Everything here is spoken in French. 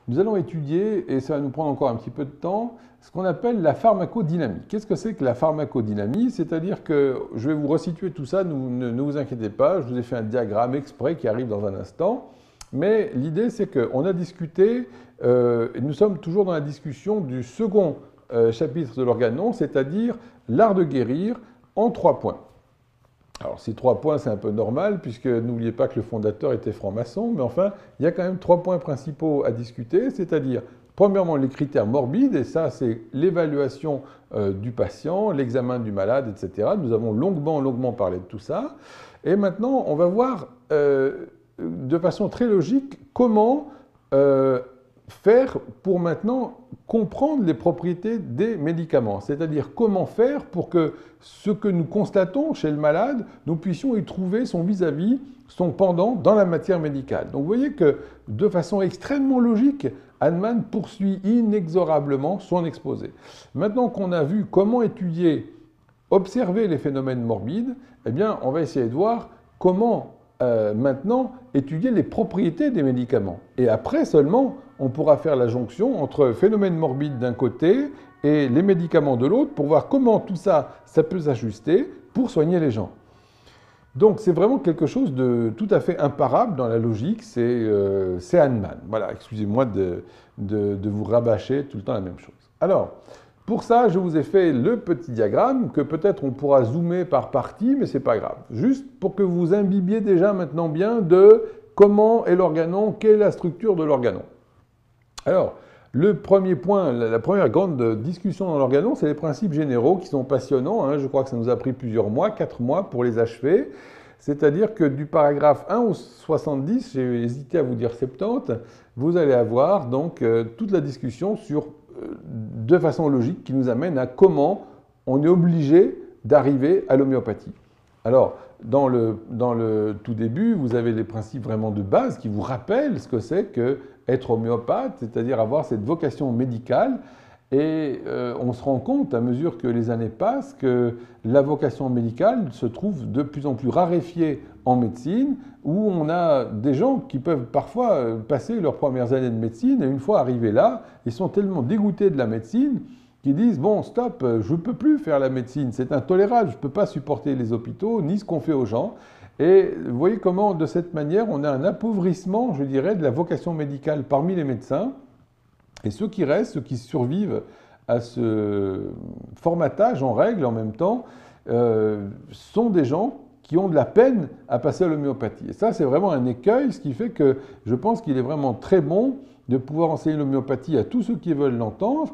nous allons étudier, et ça va nous prendre encore un petit peu de temps, ce qu'on appelle la pharmacodynamie. Qu'est-ce que c'est que la pharmacodynamie? C'est-à-dire que je vais vous resituer tout ça, ne vous inquiétez pas, je vous ai fait un diagramme exprès qui arrive dans un instant. Mais l'idée, c'est qu'on a discuté, et nous sommes toujours dans la discussion du second chapitre de l'organon, c'est-à-dire l'art de guérir en 3 points. Alors ces 3 points, c'est un peu normal, puisque n'oubliez pas que le fondateur était franc-maçon, mais enfin, il y a quand même 3 points principaux à discuter, c'est-à-dire, premièrement, les critères morbides, et ça, c'est l'évaluation du patient, l'examen du malade, etc. Nous avons longuement parlé de tout ça. Et maintenant, on va voir de façon très logique comment faire pour maintenant comprendre les propriétés des médicaments, c'est-à-dire comment faire pour que ce que nous constatons chez le malade, nous puissions y trouver son vis-à-vis, son pendant dans la matière médicale. Donc vous voyez que de façon extrêmement logique, Hahnemann poursuit inexorablement son exposé. Maintenant qu'on a vu comment étudier, observer les phénomènes morbides, eh bien on va essayer de voir comment maintenant étudier les propriétés des médicaments. Et après seulement, on pourra faire la jonction entre phénomènes morbides d'un côté et les médicaments de l'autre pour voir comment tout ça, ça peut s'ajuster pour soigner les gens. Donc c'est vraiment quelque chose de tout à fait imparable dans la logique, c'est Hahnemann. Voilà, excusez-moi de vous rabâcher tout le temps la même chose. Alors, pour ça, je vous ai fait le petit diagramme que peut-être on pourra zoomer par partie, mais ce n'est pas grave. Juste pour que vous imbibiez déjà maintenant bien de comment est l'organon, quelle est la structure de l'organon. Alors, le premier point, la première grande discussion dans l'organon, c'est les principes généraux qui sont passionnants. Hein. Je crois que ça nous a pris plusieurs mois, 4 mois pour les achever. C'est-à-dire que du paragraphe 1 au 70, j'ai hésité à vous dire 70, vous allez avoir donc toute la discussion sur de façon logique qui nous amène à comment on est obligé d'arriver à l'homéopathie. Alors, dans le tout début, vous avez les principes vraiment de base qui vous rappellent ce que c'est qu'être homéopathe, c'est-à-dire avoir cette vocation médicale. Et on se rend compte, à mesure que les années passent, que la vocation médicale se trouve de plus en plus raréfiée en médecine, où on a des gens qui peuvent parfois passer leurs premières années de médecine, et une fois arrivés là, ils sont tellement dégoûtés de la médecine qu'ils disent « Bon, stop, je ne peux plus faire la médecine, c'est intolérable, je ne peux pas supporter les hôpitaux, ni ce qu'on fait aux gens. » Et vous voyez comment, de cette manière, on a un appauvrissement, je dirais, de la vocation médicale parmi les médecins. Et ceux qui restent, ceux qui survivent à ce formatage en règle en même temps, sont des gens qui ont de la peine à passer à l'homéopathie. Et ça, c'est vraiment un écueil, ce qui fait que je pense qu'il est vraiment très bon de pouvoir enseigner l'homéopathie à tous ceux qui veulent l'entendre.